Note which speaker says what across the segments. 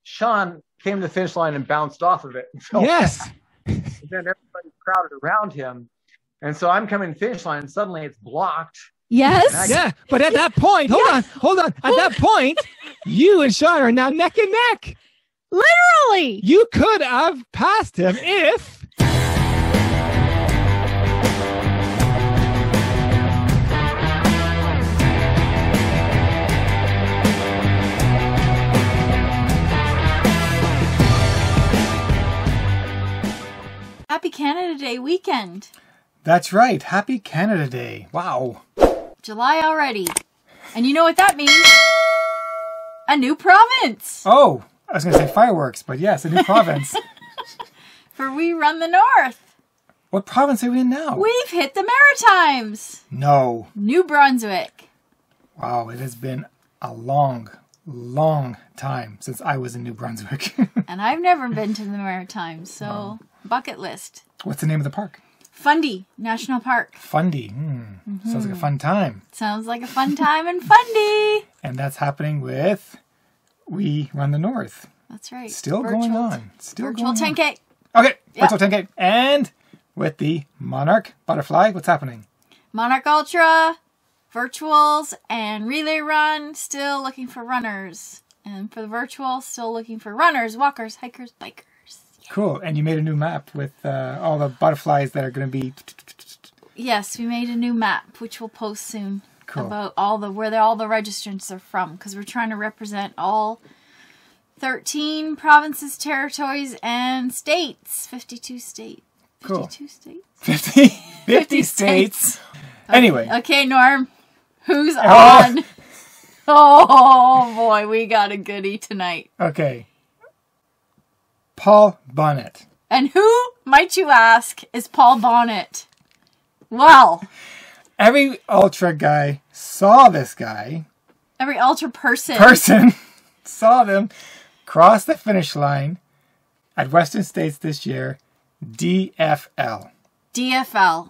Speaker 1: Sean came to the finish line and bounced off of it.
Speaker 2: Yes.
Speaker 1: And then everybody crowded around him. And so I'm coming to the finish line and suddenly it's blocked.
Speaker 3: Yes.
Speaker 2: Yeah. But at that point, hold on. At that point, you and Sean are now neck and neck.
Speaker 3: Literally.
Speaker 2: You could have passed him if...
Speaker 3: Happy Canada Day weekend.
Speaker 2: That's right. Happy Canada Day. Wow.
Speaker 3: July already. And you know what that means? A new province.
Speaker 2: Oh, I was going to say fireworks, but yes, a new province.
Speaker 3: For We Run the North.
Speaker 2: What province are we in now?
Speaker 3: We've hit the Maritimes.
Speaker 2: No.
Speaker 3: New Brunswick.
Speaker 2: Wow, it has been a long time since I was in New Brunswick.
Speaker 3: And I've never been to the Maritimes, so bucket list.
Speaker 2: What's the name of the park?
Speaker 3: Fundy National Park.
Speaker 2: Fundy. Sounds like a fun time.
Speaker 3: Sounds like a fun time in Fundy.
Speaker 2: And that's happening with We Run the North.
Speaker 3: That's right.
Speaker 2: Still going on.
Speaker 3: Virtual 10K.
Speaker 2: Okay,
Speaker 3: Yep.
Speaker 2: virtual 10K. And with the Monarch Butterfly, what's happening?
Speaker 3: Monarch Ultra, virtuals, and relay run. Still looking for runners. And for the virtual, still looking for runners, walkers, hikers, bikers.
Speaker 2: Cool. And you made a new map with all the butterflies that are going to be...
Speaker 3: Yes, we made a new map, which we'll post soon.
Speaker 2: Cool.
Speaker 3: About all the registrants are from, because we're trying to represent all 13 provinces, territories, and states. 52 states.
Speaker 2: Cool.
Speaker 3: 52 states?
Speaker 2: 50 states. Anyway.
Speaker 3: Okay, Norm. Who's on? Oh, boy, we got a goodie tonight.
Speaker 2: Okay. Paul Bonnett.
Speaker 3: And who, might you ask, is Paul Bonnett? Well,
Speaker 2: every ultra guy saw this guy.
Speaker 3: Every ultra person
Speaker 2: saw them cross the finish line at Western States this year. DFL.
Speaker 3: DFL.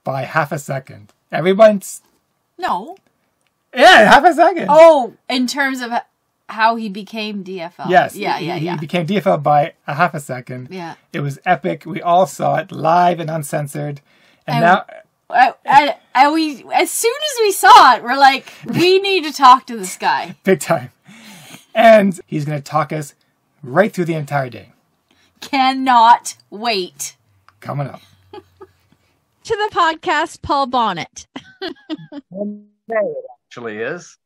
Speaker 2: By half a second. Everyone's...
Speaker 3: No.
Speaker 2: Yeah, half a second.
Speaker 3: Oh, in terms of how he became DFL.
Speaker 2: Yes.
Speaker 3: Yeah.
Speaker 2: He became DFL by a half a second.
Speaker 3: Yeah.
Speaker 2: It was epic. We all saw it live and uncensored. And now...
Speaker 3: we, as soon as we saw it, we're like, we need to talk to this guy.
Speaker 2: Big time. And he's going to talk us right through the entire day.
Speaker 3: Cannot wait.
Speaker 2: Coming up.
Speaker 3: To the podcast, Paul Bonnett.
Speaker 1: It actually is.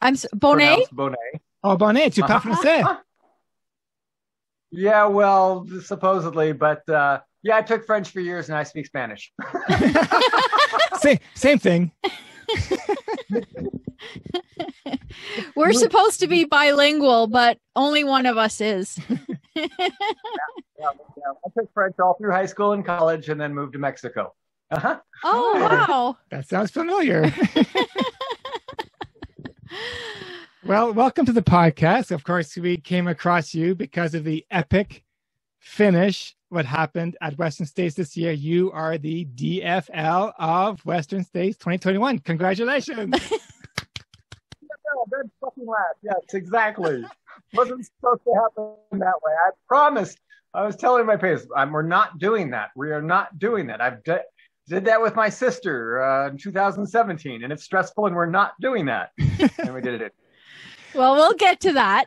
Speaker 3: Bonnett?
Speaker 1: Bonnett.
Speaker 2: Oh, Bonnett, tu parles français.
Speaker 1: Yeah, well, supposedly, but yeah, I took French for years and I speak Spanish.
Speaker 2: Same thing.
Speaker 3: We're supposed to be bilingual, but only one of us is.
Speaker 1: Yeah. I took French all through high school and college and then moved to Mexico. Uh-huh.
Speaker 3: Oh, wow.
Speaker 2: That sounds familiar. Well, welcome to the podcast. Of course, we came across you because of the epic finish, what happened at Western States this year. You are the DFL of Western States 2021. Congratulations.
Speaker 1: That fucking laugh. Yes, exactly. Wasn't supposed to happen that way. I promised. I was telling my parents, we're not doing that. We are not doing that. I've did that with my sister in 2017, and it's stressful, and we're not doing that. And we did it.
Speaker 3: Well, we'll get to that.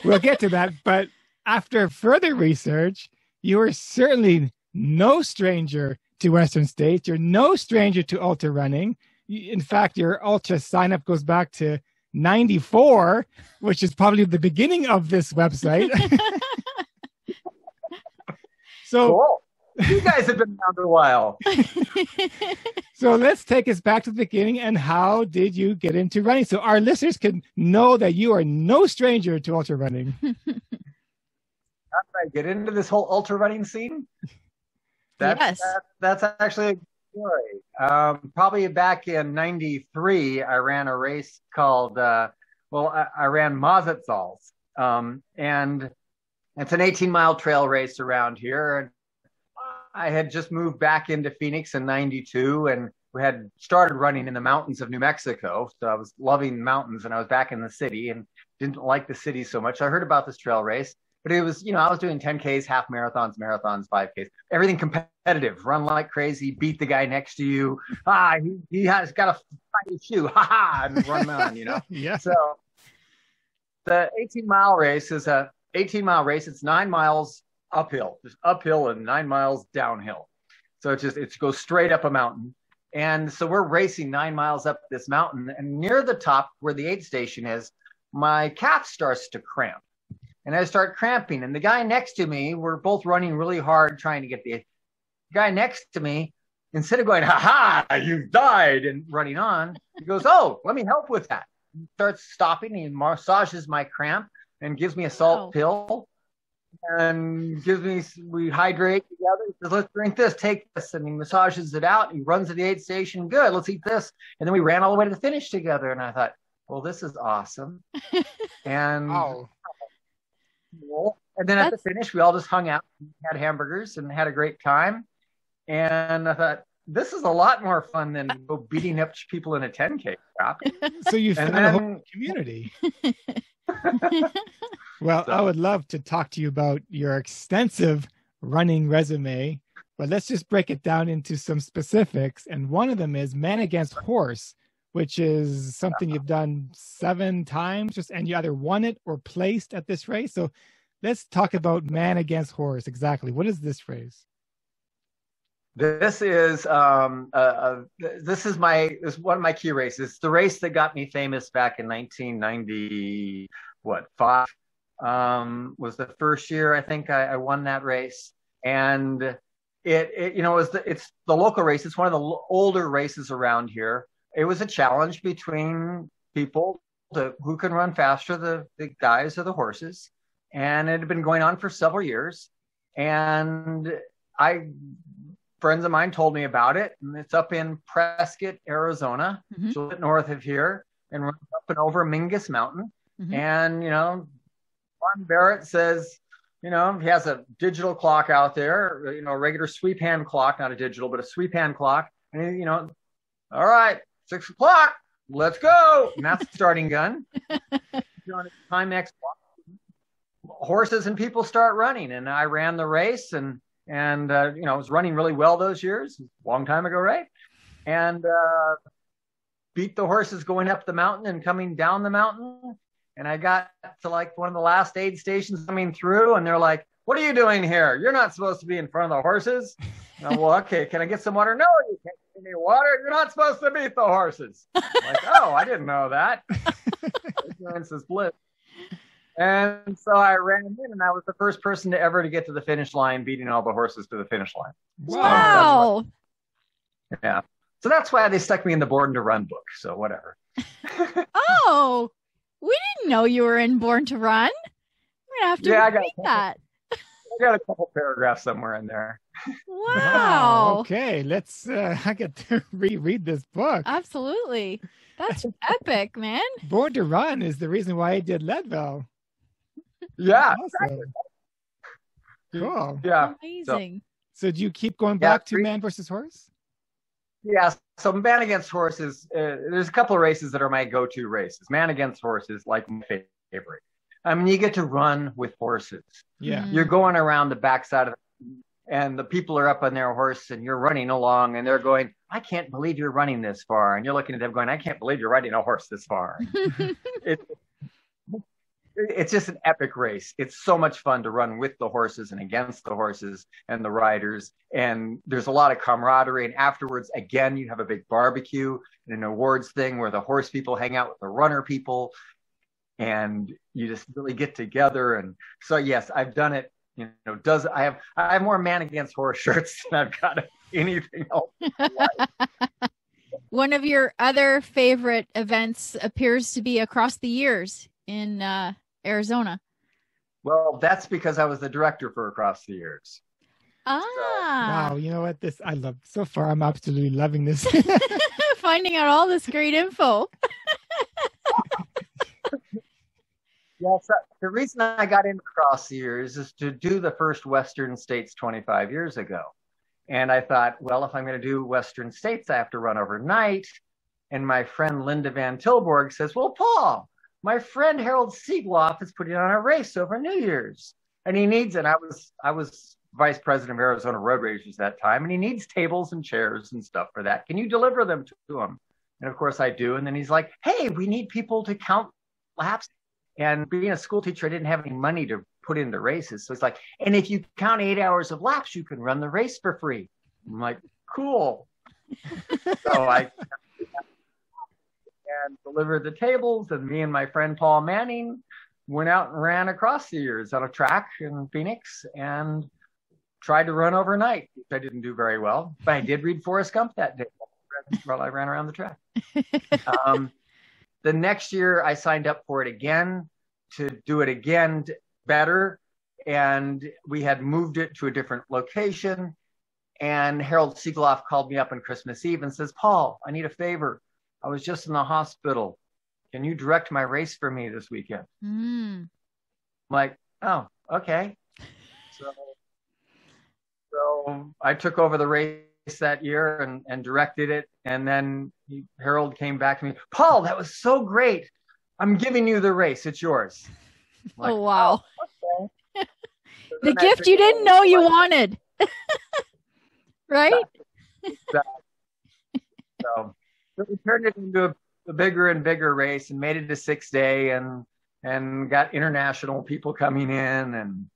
Speaker 2: We'll get to that. But after further research, you are certainly no stranger to Western States. You're no stranger to ultra running. In fact, your ultra sign-up goes back to 94, which is probably the beginning of this website. So
Speaker 1: cool. You guys have been around a while.
Speaker 2: So let's take us back to the beginning. And how did you get into running? So our listeners can know that you are no stranger to ultra running.
Speaker 1: How did I get into this whole ultra running scene? That's actually a story. Probably back in 93, I ran a race called, I ran Mazetzals. And it's an 18-mile trail race around here. And I had just moved back into Phoenix in 92, and we had started running in the mountains of New Mexico. So I was loving mountains, and I was back in the city and didn't like the city so much. I heard about this trail race, but it was, I was doing 10Ks, half marathons, 5Ks, everything competitive, run like crazy, beat the guy next to you. He has got a fight shoe, and run on,
Speaker 2: Yeah.
Speaker 1: So the 18-mile race is a 18-mile race. It's 9 miles uphill, just uphill and 9 miles downhill. So it goes straight up a mountain. And so we're racing 9 miles up this mountain, and near the top where the aid station is, my calf starts to cramp. And I start cramping. And the guy next to me, we're both running really hard trying to get the guy next to me, instead of going, you've died, and running on, he goes, oh, let me help with that. He starts stopping. He massages my cramp and gives me a salt pill and we hydrate together. He says, let's drink this, take this. And he massages it out. He runs to the aid station. Good, let's eat this. And then we ran all the way to the finish together. And I thought, well, this is awesome. And and then at the finish, we all just hung out, had hamburgers, and had a great time. And I thought, this is a lot more fun than beating up people in a 10K crap.
Speaker 2: So you found a whole community. Well, I would love to talk to you about your extensive running resume, but let's just break it down into some specifics. And one of them is man against horse, which is something you've done 7 times, and you either won it or placed at this race. So let's talk about man against horse. Exactly. What is this race?
Speaker 1: This is one of my key races. It's the race that got me famous back in 1995. Was the first year I think I won that race, and it's the local race. It's one of the older races around here. It was a challenge between people who can run faster, the guys or the horses, and it had been going on for several years. And friends of mine told me about it, and it's up in Prescott, Arizona, a little bit north of here, and runs up and over Mingus Mountain. And Ron Barrett says, he has a digital clock out there, a regular sweep hand clock, not a digital, but a sweep hand clock. And all right, 6 o'clock, let's go. And that's the starting gun. Timex clock. Horses and people start running, and I ran the race, and I was running really well those years, a long time ago, right? And beat the horses going up the mountain and coming down the mountain. And I got to like one of the last aid stations coming through, and they're like, what are you doing here? You're not supposed to be in front of the horses. And I'm, well, okay, can I get some water? No, you can't give me water. You're not supposed to beat the horses. I'm like, oh, I didn't know that. Ignorance is bliss. And so I ran in, and I was the first person to get to the finish line, beating all the horses to the finish line.
Speaker 3: Wow.
Speaker 1: So yeah. So that's why they stuck me in the Born to Run book. So whatever.
Speaker 3: Oh, we didn't know you were in Born to Run. We're going to have to read that.
Speaker 1: I got a couple paragraphs somewhere in there.
Speaker 3: Wow.
Speaker 2: Okay, let's, I get to reread this book.
Speaker 3: Absolutely. That's epic, man.
Speaker 2: Born to Run is the reason why I did Leadville.
Speaker 1: Yeah.
Speaker 2: Awesome. Cool.
Speaker 1: Yeah.
Speaker 3: Amazing.
Speaker 2: So do you keep going back to man versus horse?
Speaker 1: Yeah. So man against horse is, there's a couple of races that are my go-to races. Man against horse is like my favorite. I mean, you get to run with horses.
Speaker 2: Yeah.
Speaker 1: You're going around the backside of and the people are up on their horse, and you're running along, and they're going, I can't believe you're running this far. And you're looking at them going, I can't believe you're riding a horse this far. It's just an epic race. It's so much fun to run with the horses and against the horses and the riders. And there's a lot of camaraderie. And afterwards, again, you have a big barbecue and an awards thing where the horse people hang out with the runner people, and you just really get together. And so, yes, I've done it. I have more man against horse shirts than I've got anything else.
Speaker 3: One of your other favorite events appears to be Across the Years in Arizona.
Speaker 1: Well, that's because I was the director for Across the Years.
Speaker 2: Wow, you know what? I love so far. I'm absolutely loving this.
Speaker 3: Finding out all this great info.
Speaker 1: Yeah, so the reason I got into Across the Years is to do the first Western States 25 years ago. And I thought, well, if I'm going to do Western States, I have to run overnight. And my friend Linda Van Tilburg says, well, Paul, my friend Harold Siegloff is putting on a race over New Year's, and he needs it. I was vice president of Arizona Road Racers that time, and he needs tables and chairs and stuff for that. Can you deliver them to him? And of course I do. And then he's like, hey, we need people to count laps. And being a school teacher, I didn't have any money to put into races. So it's like, and if you count 8 hours of laps, you can run the race for free. I'm like, cool. So I and delivered the tables, and me and my friend Paul Manning went out and ran across the years on a track in Phoenix and tried to run overnight, which I didn't do very well, but I did read Forrest Gump that day while I ran around the track. The next year I signed up for it again to do it again better, and we had moved it to a different location. And Harold Siegloff called me up on Christmas Eve and says, Paul, I need a favor. I was just in the hospital. Can you direct my race for me this weekend? I'm like, oh, okay. So I took over the race that year and directed it. And then Harold came back to me, Paul, that was so great. I'm giving you the race. It's yours. Like,
Speaker 3: oh, wow.
Speaker 1: Oh, okay. So
Speaker 3: the gift you didn't know you wanted. Right?
Speaker 1: Exactly. So we turned it into a bigger and bigger race and made it a 6-day and got international people coming in and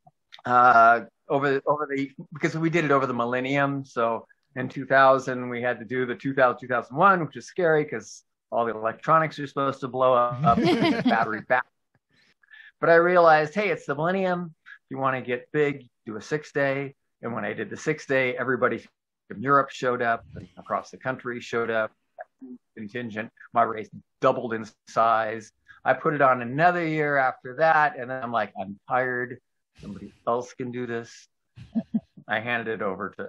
Speaker 1: because we did it over the millennium. So in 2000 we had to do the 2001, which is scary because all the electronics are supposed to blow up and battery back. But I realized, hey, it's the millennium. If you want to get big, do a 6-day. And when I did the 6-day, everybody from Europe showed up and across the country showed up. Contingent. My race doubled in size. I put it on another year after that, and then I'm like, I'm tired. Somebody else can do this. I handed it over to,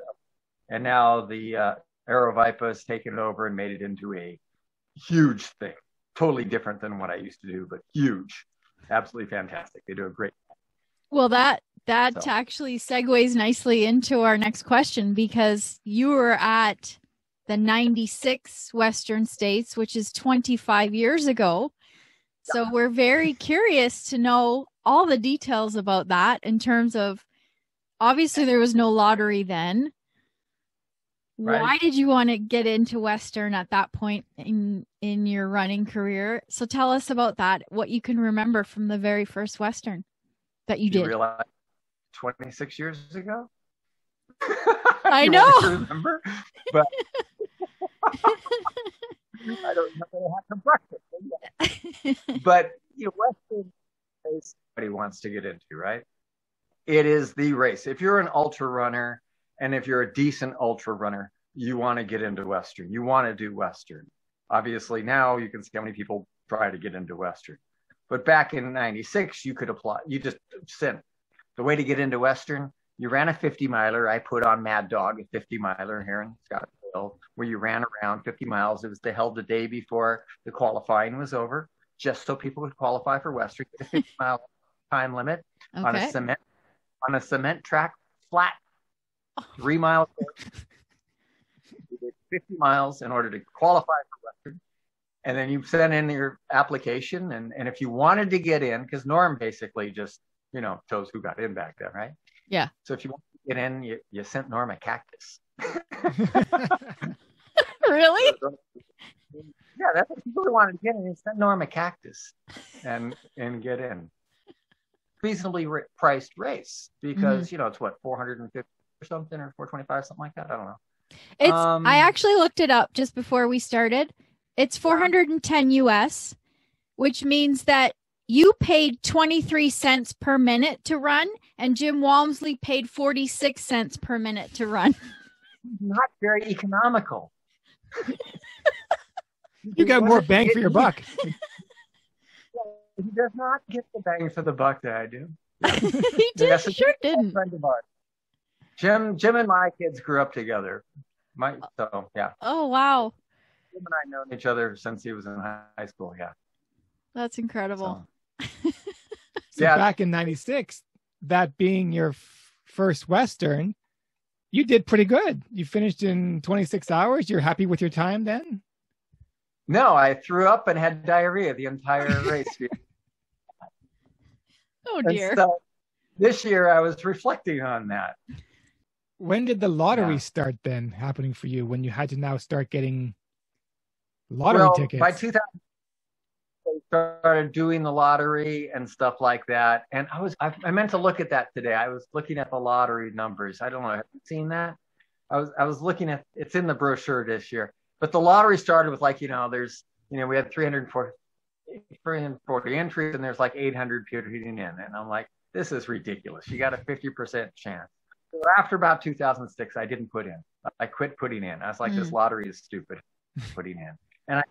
Speaker 1: and now the Aerovipa has taken it over and made it into a huge thing. Totally different than what I used to do, but huge. Absolutely fantastic. They do a great job.
Speaker 3: Well, that actually segues nicely into our next question, because you were at the 96 Western States, which is 25 years ago. So we're very curious to know all the details about that in terms of, obviously there was no lottery then. Right. Why did you want to get into Western at that point in your running career? So tell us about that, what you can remember from the very first Western that you did.
Speaker 1: Realize 26 years ago?
Speaker 3: I know.
Speaker 1: Remember? But I don't know how to breakfast. But Western race everybody wants to get into, right? It is the race. If you're an ultra runner and if you're a decent ultra runner, you want to get into Western. You want to do Western. Obviously, now you can see how many people try to get into Western. But back in 96, you could apply. You just sent. The way to get into Western, you ran a 50-miler. I put on Mad Dog, a 50-miler here in Scottsdale, where you ran around 50 miles. It was held the day before the qualifying was over, just so people would qualify for Western. Get a 50-mile time limit on a cement track, flat, 3 miles. You did 50 miles in order to qualify for Western. And then you sent in your application. And if you wanted to get in, because Norm basically just, chose who got in back then, right?
Speaker 3: Yeah.
Speaker 1: So if you want to get in, you sent Norm a cactus.
Speaker 3: Really?
Speaker 1: Yeah, that's what people wanted to get in. You sent Norm a cactus and get in. Reasonably priced race because, it's what, 450 or something, or 425, something like that. I don't know.
Speaker 3: It's. I actually looked it up just before we started. It's 410 US, which means that you paid 23 cents per minute to run, and Jim Walmsley paid 46 cents per minute to run.
Speaker 1: Not very economical.
Speaker 2: You got more bang for your buck.
Speaker 1: He does not get the bang for the buck that I do.
Speaker 3: He did. Yes, sure didn't.
Speaker 1: Friend of ours. Jim and my kids grew up together. Yeah.
Speaker 3: Oh, wow.
Speaker 1: Jim and I known each other since he was in high school. Yeah.
Speaker 3: That's incredible.
Speaker 2: So back in 96, that being your first Western, you did pretty good. You finished in 26 hours. You're happy with your time then?
Speaker 1: No, I threw up and had diarrhea the entire race.
Speaker 3: Oh dear.
Speaker 1: So this year I was reflecting on that.
Speaker 2: When did the lottery start then happening for you, when you had to now start getting lottery tickets?
Speaker 1: By 2000, I started doing the lottery and stuff like that. And I meant to look at that today. I was looking at the lottery numbers. I don't know. Have you seen that? I was looking at, it's in the brochure this year. But the lottery started with we had 340 entries and there's like 800 people getting in. And I'm like, this is ridiculous. You got a 50% chance. So after about 2006, I didn't put in. I quit putting in. I was like, this lottery is stupid putting in. And I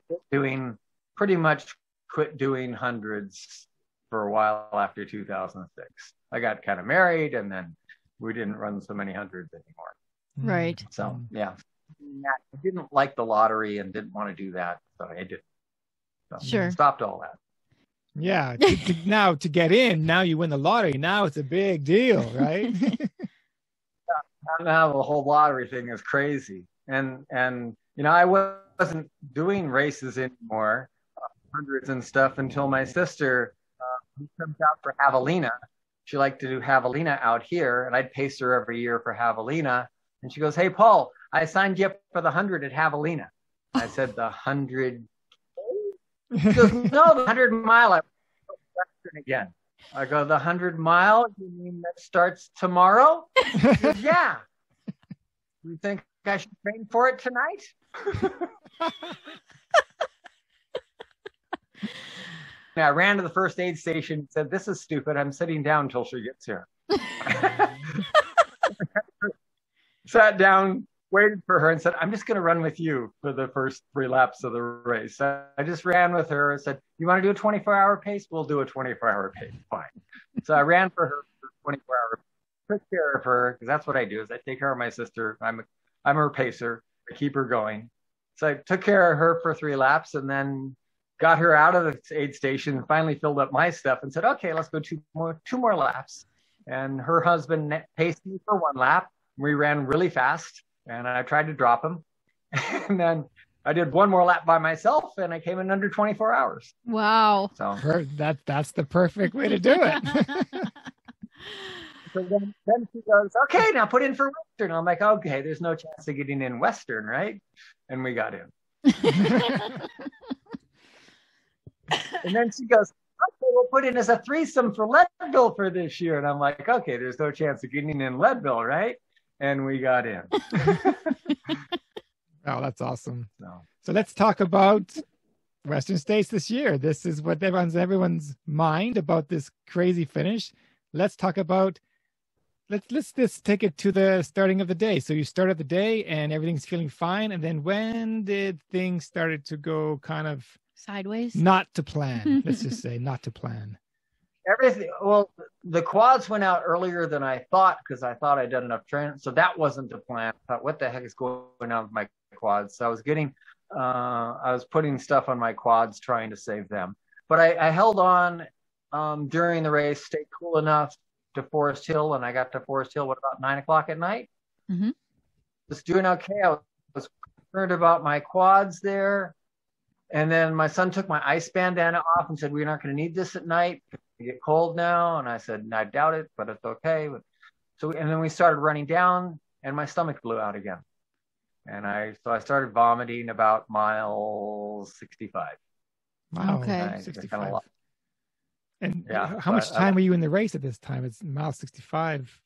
Speaker 1: quit doing hundreds for a while after 2006. I got kind of married and then we didn't run so many hundreds anymore.
Speaker 3: Right.
Speaker 1: So, yeah. I didn't like the lottery and didn't want to do that. So I did. So
Speaker 3: sure.
Speaker 1: Stopped all that.
Speaker 2: Yeah. Now to get in, now you win the lottery. Now it's a big deal, right?
Speaker 1: Now the whole lottery thing is crazy. And I wasn't doing races anymore, hundreds and stuff, until my sister comes out for Javelina. She liked to do Javelina out here, and I'd pace her every year for Javelina. And she goes, "Hey, Paul, I signed you up for the 100 at Javelina." I said, "The 100?" She goes, "No, the 100-mile." I went again. I go, "The 100-mile? You mean that starts tomorrow?" She goes, "Yeah." "You think I should train for it tonight?" I ran to the first aid station and said, "This is stupid. I'm sitting down until she gets here." Sat down, waited for her, and said, "I'm just going to run with you for the first 3 laps of the race." So I just ran with her and said, "You want to do a 24-hour pace? We'll do a 24-hour pace. Fine." So I ran for her for 24-hour. Took care of her, because that's what I do, is I take care of my sister. I'm her pacer. I keep her going. So I took care of her for 3 laps and then got her out of the aid station and finally filled up my stuff and said, "Okay, let's go two more laps." And her husband paced me for 1 lap. We ran really fast and I tried to drop him. And then I did 1 more lap by myself and I came in under 24 hours.
Speaker 3: Wow.
Speaker 1: So
Speaker 2: that's the perfect way to do it.
Speaker 1: So then she goes, "Okay, now put in for Western." I'm like, "Okay, there's no chance of getting in Western, right?" And we got in. And then she goes, "Okay, we'll put in as a threesome for Leadville for this year." And I'm like, "Okay, there's no chance of getting in Leadville, right?" And we got in.
Speaker 2: Oh, that's awesome. So let's talk about Western States this year. This is what everyone's mind about this crazy finish. Let's talk about, let's just take it to the starting of the day. So you started the day and everything's feeling fine. And then when did things started to go kind of
Speaker 3: sideways?
Speaker 2: Not to plan. Let's just say not to plan.
Speaker 1: Everything. Well, the quads went out earlier than I thought because I thought I'd done enough training. So that wasn't the plan. I thought, what the heck is going on with my quads? So I was putting stuff on my quads, trying to save them. But I held on during the race, stayed cool enough to Forest Hill, and I got to Forest Hill about 9:00 at night.
Speaker 3: Mm-hmm.
Speaker 1: Was doing okay. I was concerned about my quads there. And then my son took my ice bandana off and said, "We're not going to need this at night. It get cold now." And I said, "I doubt it, but it's okay." And then we started running down and my stomach blew out again. And I started vomiting about mile 65.
Speaker 2: Wow.
Speaker 3: Okay.
Speaker 2: 65. And yeah, how much time were you in the race at this time? It's mile 65.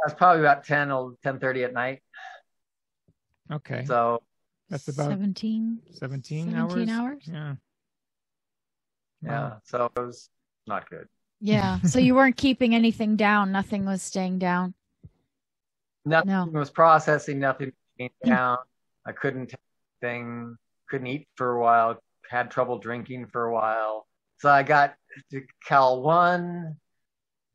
Speaker 1: That's probably about 10:30 at night.
Speaker 2: Okay.
Speaker 1: So
Speaker 2: that's about
Speaker 3: 17 hours.
Speaker 1: Yeah. So it was not good.
Speaker 3: Yeah. So you weren't keeping anything down. Nothing was staying down.
Speaker 1: Nothing was processing. Nothing was staying down. I couldn't take anything. Couldn't eat for a while. Had trouble drinking for a while. So I got to Cal 1.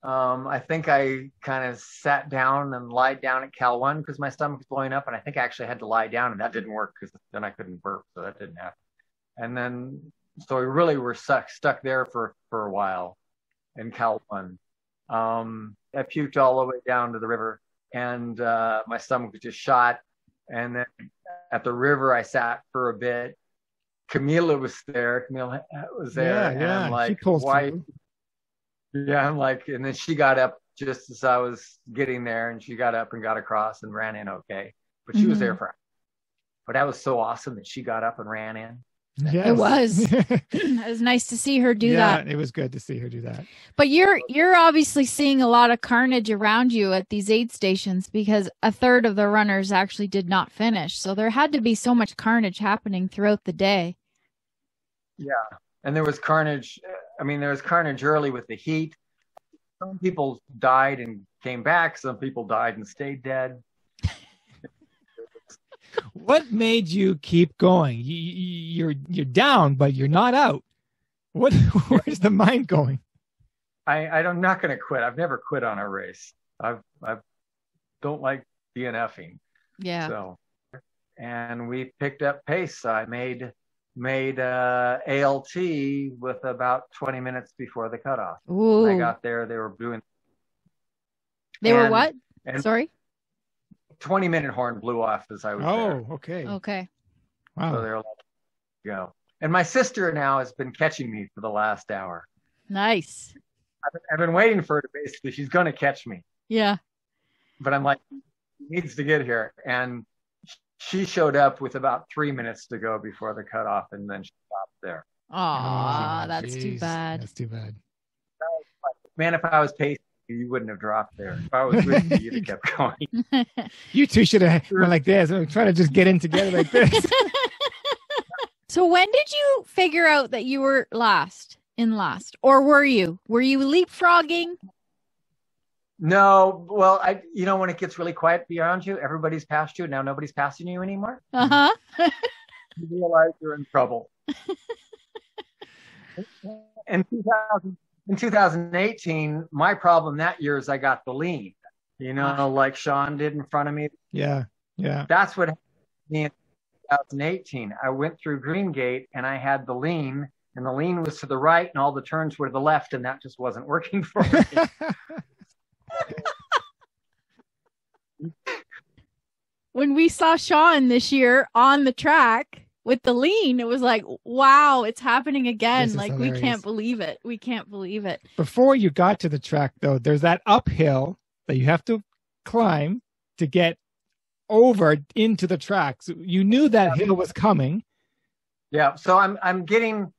Speaker 1: I think I kind of sat down and lied down at Cal 1 because my stomach was blowing up, and I think I actually had to lie down, and that didn't work because then I couldn't burp, so that didn't happen. And then, so we really were stuck there for a while in Cal 1. I puked all the way down to the river, and my stomach was just shot. And then at the river, I sat for a bit. Camila was there. And I'm like, "Why?" Yeah, I'm like, and then she got up just as I was getting there, and she got up and got across and ran in okay. But she was there for. But that was so awesome that she got up and ran in.
Speaker 3: Yes. It was. It was nice to see her do that.
Speaker 2: It was good to see her do that.
Speaker 3: But you're obviously seeing a lot of carnage around you at these aid stations, because a third of the runners actually did not finish. So there had to be so much carnage happening throughout the day.
Speaker 1: Yeah. And there was carnage. I mean, there was carnage early with the heat. Some people died and came back. Some people died and stayed dead.
Speaker 2: What made you keep going? You're down, but you're not out. Where's the mind going?
Speaker 1: I'm not going to quit. I've never quit on a race. I don't like DNFing.
Speaker 3: Yeah.
Speaker 1: So, and we picked up pace. I made ALT with about 20 minutes before the cutoff.
Speaker 3: Ooh.
Speaker 1: When I got there, they were doing.
Speaker 3: They were what? Sorry.
Speaker 1: 20-minute horn blew off as I was there.
Speaker 2: Oh, okay.
Speaker 3: Okay.
Speaker 2: Wow.
Speaker 1: So they're like, go. And my sister now has been catching me for the last hour.
Speaker 3: Nice.
Speaker 1: I've been waiting for her to basically, she's going to catch me.
Speaker 3: Yeah.
Speaker 1: But I'm like, she needs to get here. And she showed up with about 3 minutes to go before the cutoff, and then she stopped there.
Speaker 3: Aw, that's too bad.
Speaker 2: That's too bad.
Speaker 1: Man, if I was pacing, you wouldn't have dropped there. If I was with you, you'd have kept going.
Speaker 2: You two should have went like this. I'm trying to just get in together like this.
Speaker 3: So when did you figure out that you were last? Or were you leapfrogging?
Speaker 1: No. Well, when it gets really quiet beyond you, everybody's past you. Now nobody's passing you anymore.
Speaker 3: Uh-huh.
Speaker 1: You realize you're in trouble. In 2018, my problem that year is I got the lean, like Sean did in front of me.
Speaker 2: Yeah. Yeah.
Speaker 1: That's what happened to me in 2018. I went through Green Gate and I had the lean, and the lean was to the right and all the turns were to the left, and that just wasn't working for me.
Speaker 3: When we saw Sean this year on the track with the lean, it was like, wow, it's happening again. Like, hilarious. We can't believe it.
Speaker 2: Before you got to the track, though, there's that uphill that you have to climb to get over into the track. So you knew that hill was coming.
Speaker 1: Yeah. So I'm getting,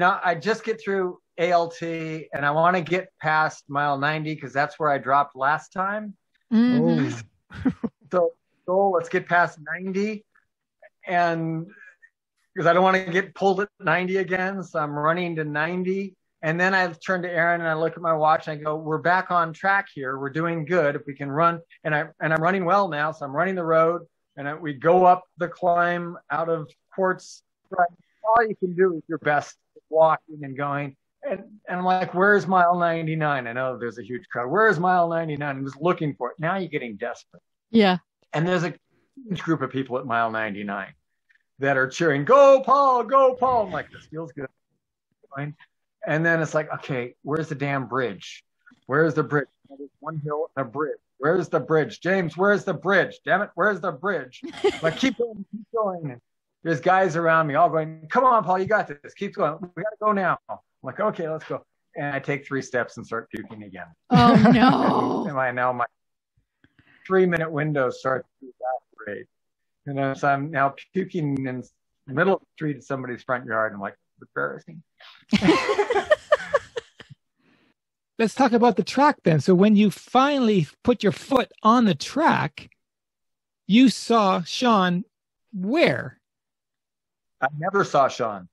Speaker 1: I just get through ALT and I want to get past mile 90 because that's where I dropped last time.
Speaker 3: Mm-hmm.
Speaker 1: So let's get past 90, and because I don't want to get pulled at 90 again. So I'm running to 90. And then I turn to Aaron and I look at my watch and I go, we're back on track here. We're doing good. If we can run, and I'm running well now. So I'm running the road, and we go up the climb out of Quartz. All you can do is your best walking and going. And I'm like, where's mile 99? I know there's a huge crowd. Where's mile 99? I'm just looking for it. Now you're getting desperate.
Speaker 3: Yeah.
Speaker 1: And there's a huge group of people at mile 99 that are cheering, go Paul, go Paul. I'm like, this feels good. And then it's like, okay, where's the damn bridge? Where's the bridge? There's one hill and a bridge. Where's the bridge? James, where's the bridge? Damn it, where's the bridge? Like, keep going, keep going. And there's guys around me all going, come on, Paul, you got this. Keep going. We got to go now. I'm like, okay, let's go. And I take 3 steps and start puking again.
Speaker 3: Oh, no.
Speaker 1: And my 3-minute window starts to evaporate. And so I'm now puking in the middle of the street at somebody's front yard. I'm like, it's embarrassing.
Speaker 2: Let's talk about the track then. So when you finally put your foot on the track, you saw Sean where?
Speaker 1: I never saw Sean.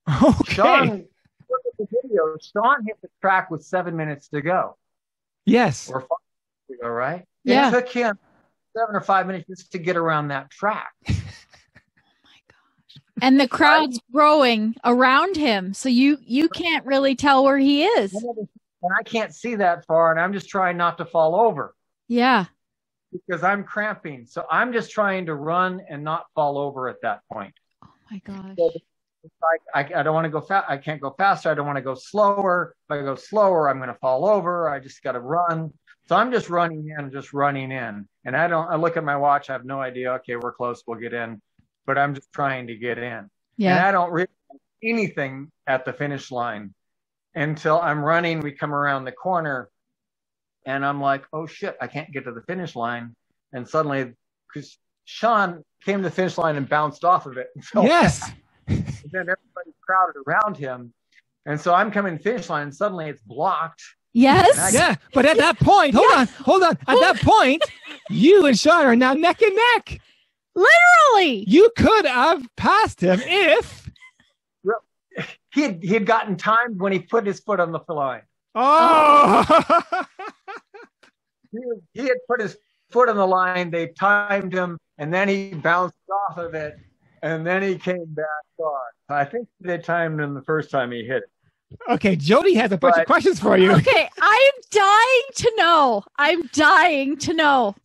Speaker 2: Okay.
Speaker 1: Sean, look at the video. Sean hit the track with 7 minutes to go.
Speaker 2: Yes.
Speaker 1: Or 5 minutes to go, right?
Speaker 3: Yeah.
Speaker 1: It took him 7 or 5 minutes just to get around that track.
Speaker 3: Oh my gosh. And the crowd's growing around him. So you can't really tell where he is.
Speaker 1: And I can't see that far, and I'm just trying not to fall over.
Speaker 3: Yeah.
Speaker 1: Because I'm cramping. So I'm just trying to run and not fall over at that point.
Speaker 3: Oh my gosh.
Speaker 1: So I don't want to go fast. I can't go faster. I don't want to go slower. If I go slower, I'm going to fall over. I just got to run. So I'm just running in. And I look at my watch. I have no idea. Okay, we're close. We'll get in. But I'm just trying to get in.
Speaker 3: Yeah.
Speaker 1: And I don't realize anything at the finish line. until I'm running. We come around the corner, and I'm like, oh shit, I can't get to the finish line. And suddenly, because Sean came to the finish line and bounced off of it. So
Speaker 2: Yes.
Speaker 1: and then everybody crowded around him. And so I'm coming to the finish line, and suddenly it's blocked.
Speaker 3: Yes.
Speaker 2: Yeah, but at that point, hold on. At that point, you and Sean are now neck and neck.
Speaker 3: Literally.
Speaker 2: You could have passed him if
Speaker 1: He had gotten timed when he put his foot on the line.
Speaker 2: Oh.
Speaker 1: He had put his foot on the line. They timed him, and then he bounced off of it, and then he came back on. I think they timed him the first time he hit it.
Speaker 2: Okay, Jody has a bunch of questions for you.
Speaker 3: Okay, I'm dying to know.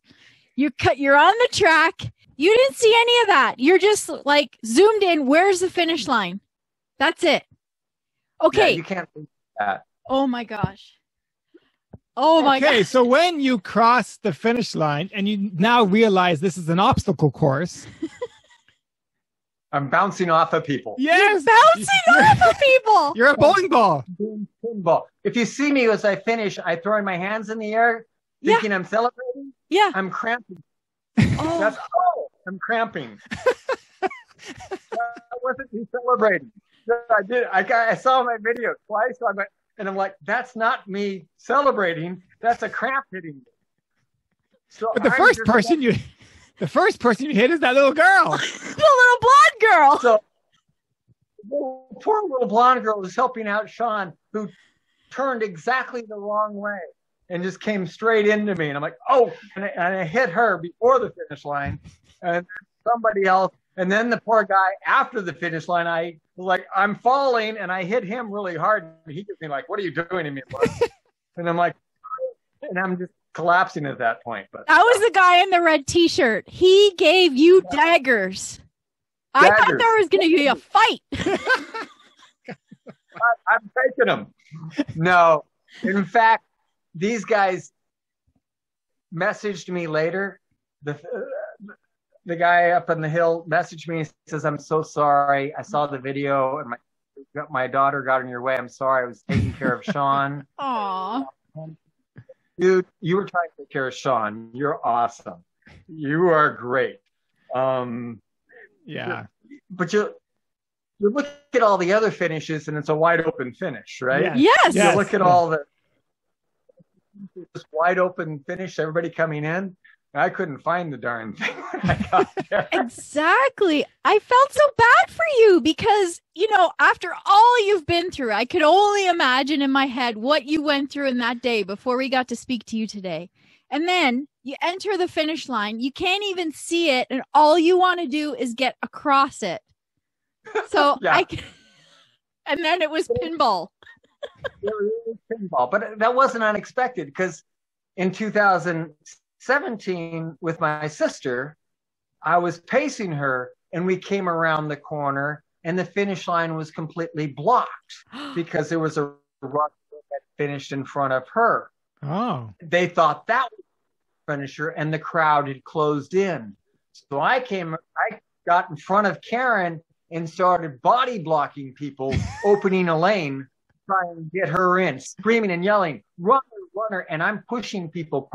Speaker 3: You're on the track. You didn't see any of that. You're just like zoomed in. Where's the finish line? That's it. Okay.
Speaker 1: Yeah, you can't do that.
Speaker 3: Oh my gosh. Oh my god.
Speaker 2: Okay, so when you cross the finish line and you now realize this is an obstacle course.
Speaker 1: I'm bouncing off of people.
Speaker 2: Yes.
Speaker 3: You're bouncing off of people.
Speaker 2: You're a bowling ball.
Speaker 1: Pinball. If you see me as I finish, I throw my hands in the air, thinking I'm celebrating.
Speaker 3: Yeah.
Speaker 1: I'm cramping.
Speaker 3: Oh.
Speaker 1: I'm cramping. That wasn't me celebrating. I did. I saw my video twice, and I'm like, that's not me celebrating. That's a cramp hitting me. So
Speaker 2: But the first person you hit is that little girl.
Speaker 3: The little blonde girl.
Speaker 1: So the poor little blonde girl was helping out Sean, who turned exactly the wrong way and just came straight into me. And I'm like, oh, and I hit her before the finish line, and somebody else. And then the poor guy after the finish line, I was like, I'm falling, and I hit him really hard. And he gets me like, what are you doing to me? And I'm like, and I'm just collapsing at that point. But
Speaker 3: that was the guy in the red t-shirt. He gave you daggers. I thought there was going to be a fight.
Speaker 1: I'm taking them. No. In fact, these guys messaged me later. The guy up on the hill messaged me and says, I'm so sorry. I saw the video and my daughter got in your way. I'm sorry. I was taking care of Sean.
Speaker 3: Aw.
Speaker 1: Dude, you were trying to take care of Sean. You're awesome. You are great.
Speaker 2: Yeah.
Speaker 1: But you look at all the other finishes and it's a wide open finish, right?
Speaker 3: Yes.
Speaker 1: You look at all the this wide open finish, everybody coming in. I couldn't find the darn thing when I got there.
Speaker 3: Exactly. I felt so bad for you because, after all you've been through, I could only imagine in my head what you went through in that day before we got to speak to you today. And then you enter the finish line. You can't even see it. And all you want to do is get across it. So and then it was pinball.
Speaker 1: It was pinball. But that wasn't unexpected because in 2017 with my sister, I was pacing her and we came around the corner and the finish line was completely blocked because there was a ruck that finished in front of her.
Speaker 2: Oh.
Speaker 1: They thought that was the finisher and the crowd had closed in. So I got in front of Karen and started body blocking people, opening a lane, trying to get her in, screaming and yelling, runner, and I'm pushing people.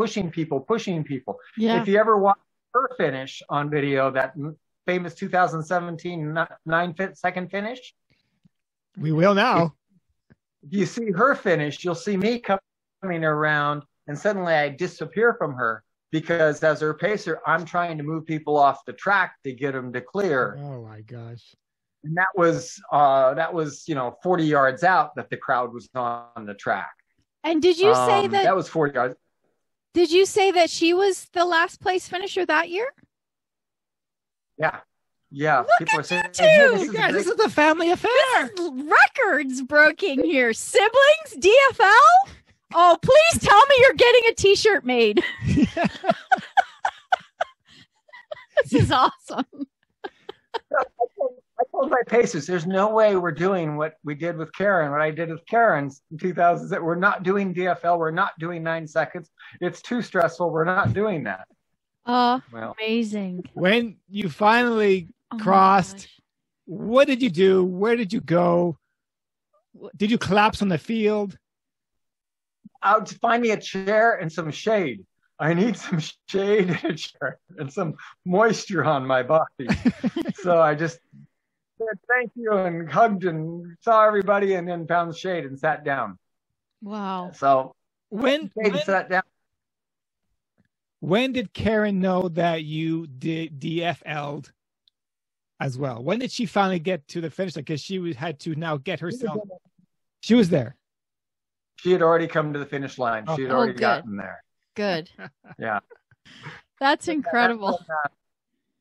Speaker 1: Yeah. If you ever watch her finish on video, that famous 2017 9-second finish,
Speaker 2: we will now.
Speaker 1: If you see her finish, you'll see me coming around, and suddenly I disappear from her because as her pacer, I'm trying to move people off the track to get them to clear.
Speaker 2: Oh my gosh!
Speaker 1: And that was 40 yards out that the crowd was on the track.
Speaker 3: And did you say
Speaker 1: that was 40 yards?
Speaker 3: Did you say that she was the last place finisher that year?
Speaker 1: Yeah.
Speaker 3: Look
Speaker 1: people
Speaker 3: at
Speaker 1: are saying,
Speaker 3: you two.
Speaker 2: This is a family affair.
Speaker 3: This is records broken here. Siblings, DFL. Oh, please tell me you're getting a t-shirt made. This is awesome.
Speaker 1: I told my pacers, there's no way we're doing what we did with Karen, what I did with Karen's in 2000. That we're not doing DFL. We're not doing 9 seconds. It's too stressful. We're not doing that.
Speaker 3: Amazing.
Speaker 2: When you finally crossed, what did you do? Where did you go? Did you collapse on the field?
Speaker 1: I'll find me a chair and some shade. I need some shade and a chair and some moisture on my body. So I just said thank you and hugged and saw everybody and then found shade and sat down.
Speaker 3: Wow.
Speaker 1: So
Speaker 2: when
Speaker 1: sat down.
Speaker 2: When did Karen know that you did DFL'd as well? When did she finally get to the finish line? Because she had to now get herself. She was there.
Speaker 1: She had already come to the finish line. She had already gotten there.
Speaker 3: Good.
Speaker 1: Yeah.
Speaker 3: That's incredible.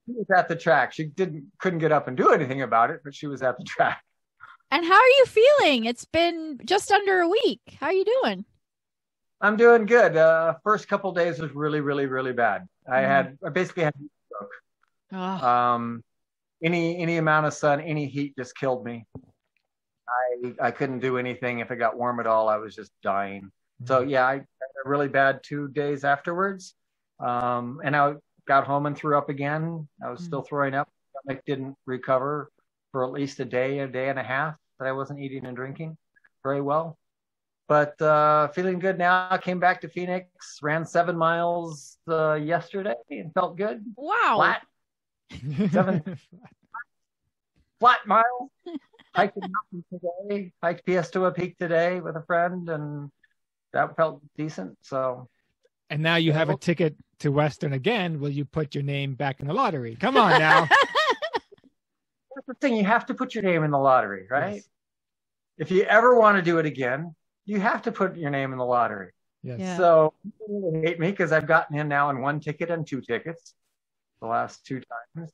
Speaker 1: She was at the track. She couldn't get up and do anything about it, but she was at the track.
Speaker 3: And how are you feeling? It's been just under a week. How are you doing?
Speaker 1: I'm doing good. First couple of days was really, really, really bad. I basically had a heat stroke.
Speaker 3: Oh.
Speaker 1: Any amount of sun, any heat just killed me. I couldn't do anything. If it got warm at all, I was just dying. So yeah, I had a really bad 2 days afterwards. And I got home and threw up again. I was still throwing up. Stomach didn't recover for at least a day and a half that I wasn't eating and drinking very well. But feeling good now. I came back to Phoenix, ran 7 miles yesterday and felt good.
Speaker 3: Wow.
Speaker 1: Flat. 7 flat miles. Hiked today. Hiked Piestewa Peak today with a friend, and that felt decent. So.
Speaker 2: And now you have a ticket to Western again. Will you put your name back in the lottery? Come on now.
Speaker 1: That's the thing. You have to put your name in the lottery, right? Yes. If you ever want to do it again, you have to put your name in the lottery.
Speaker 2: Yes.
Speaker 3: Yeah.
Speaker 1: So people hate me because I've gotten in now in 1 ticket and 2 tickets the last 2 times.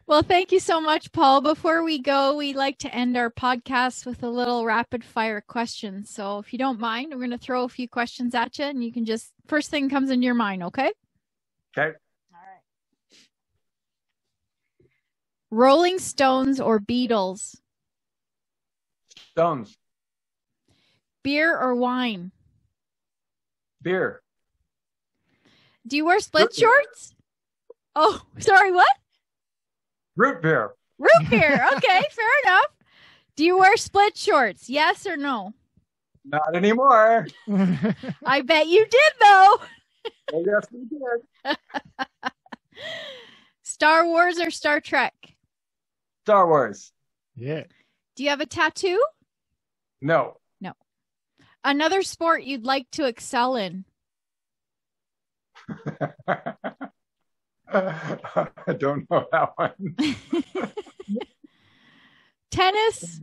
Speaker 3: Well, thank you so much, Paul. Before we go, we like to end our podcast with a little rapid fire question. So if you don't mind, we're going to throw a few questions at you and you can just, first thing comes into your mind, okay?
Speaker 1: Okay.
Speaker 3: All right. Rolling Stones or Beatles?
Speaker 1: Stones.
Speaker 3: Beer or wine?
Speaker 1: Beer.
Speaker 3: Do you wear split shorts? Oh, sorry, what?
Speaker 1: Root beer.
Speaker 3: Root beer. Okay, fair enough. Do you wear split shorts? Yes or no?
Speaker 1: Not anymore.
Speaker 3: I bet you did, though.
Speaker 1: Well, yes, we did.
Speaker 3: Star Wars or Star Trek?
Speaker 1: Star Wars.
Speaker 2: Yeah.
Speaker 3: Do you have a tattoo?
Speaker 1: No.
Speaker 3: No. Another sport you'd like to excel in?
Speaker 1: I don't know that one.
Speaker 3: Tennis?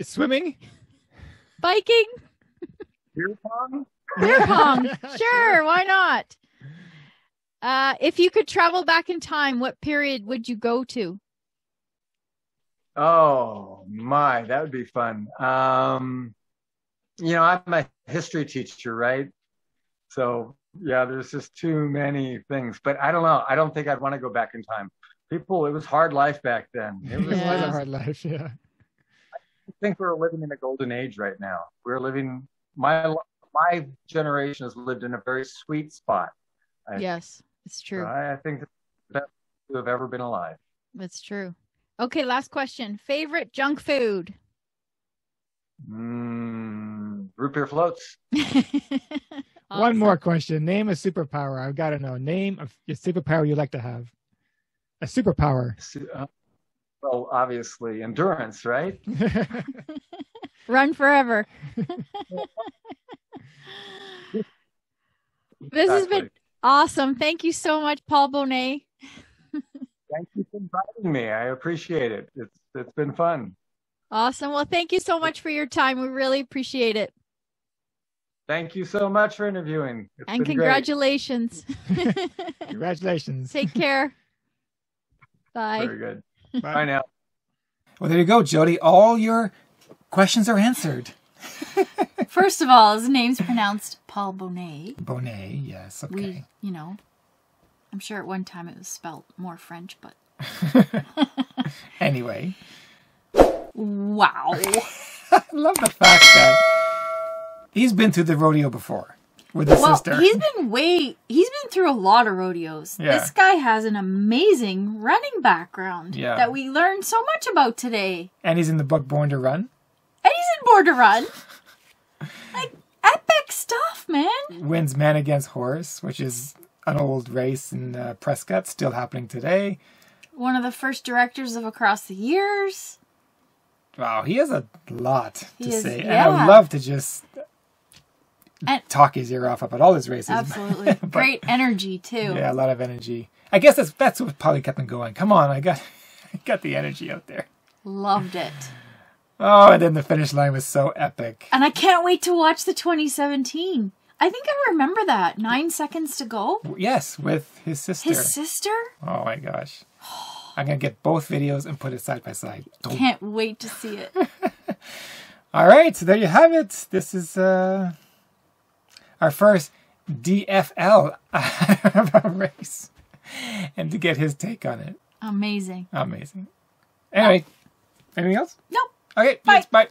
Speaker 2: Swimming?
Speaker 3: Biking?
Speaker 1: Beer pong?
Speaker 3: Beer pong. Sure, why not? If you could travel back in time, what period would you go to?
Speaker 1: Oh my, that would be fun. I'm a history teacher, right? So yeah, there's just too many things. But I don't know. I don't think I'd want to go back in time. It was hard life back then. It was
Speaker 2: a hard life, yeah.
Speaker 1: I think we're living in a golden age right now. We're living, my generation has lived in a very sweet spot.
Speaker 3: Yes, it's true.
Speaker 1: So I think that's the best to have ever been alive.
Speaker 3: It's true. Okay, last question. Favorite junk food?
Speaker 1: Root beer floats.
Speaker 3: Awesome.
Speaker 2: One more question. Name a superpower. I've got to know. Name your superpower you like to have. A superpower.
Speaker 1: Well, obviously, endurance, right?
Speaker 3: Run forever. This has been awesome. Thank you so much, Paul Bonnett.
Speaker 1: Thank you for inviting me. I appreciate it. It's been fun.
Speaker 3: Awesome. Well, thank you so much for your time. We really appreciate it.
Speaker 1: Thank you so much for interviewing.
Speaker 3: And congratulations.
Speaker 2: Congratulations.
Speaker 3: Take care. Bye.
Speaker 1: Very good. Bye now.
Speaker 2: Well, there you go, Jody. All your questions are answered.
Speaker 3: First of all, his name's pronounced Paul Bonnett.
Speaker 2: Bonnett, yes. Okay.
Speaker 3: I'm sure at one time it was spelled more French, but...
Speaker 2: Anyway.
Speaker 3: Wow.
Speaker 2: I love the fact that he's been through the rodeo before. with his sister.
Speaker 3: He's been through a lot of rodeos.
Speaker 2: Yeah.
Speaker 3: This guy has an amazing running background
Speaker 2: Yeah.
Speaker 3: that we learned so much about today.
Speaker 2: And he's in the book Born to Run.
Speaker 3: And he's in Born to Run. Like, epic stuff, man.
Speaker 2: Wins Man Against Horse, which is an old race in Prescott, still happening today.
Speaker 3: One of the first directors of Across the Years.
Speaker 2: Wow, he has a lot to say.
Speaker 3: Yeah.
Speaker 2: And I would love to just talk his ear off about all his races.
Speaker 3: Absolutely.
Speaker 2: But,
Speaker 3: great energy, too.
Speaker 2: Yeah, a lot of energy. I guess that's what probably kept him going. Come on, I got the energy out there.
Speaker 3: Loved it.
Speaker 2: Oh, and then the finish line was so epic.
Speaker 3: And I can't wait to watch the 2017. I think I remember that. 9 seconds to go.
Speaker 2: Yes, with his sister.
Speaker 3: His sister?
Speaker 2: Oh my gosh. I'm going to get both videos and put it side by side.
Speaker 3: Can't wait to see it.
Speaker 2: All right, so there you have it. This is our first DFL race. And to get his take on it.
Speaker 3: Amazing.
Speaker 2: Amazing. Anyway, anything else?
Speaker 3: Nope.
Speaker 2: Okay,
Speaker 3: Bye.
Speaker 2: Bye.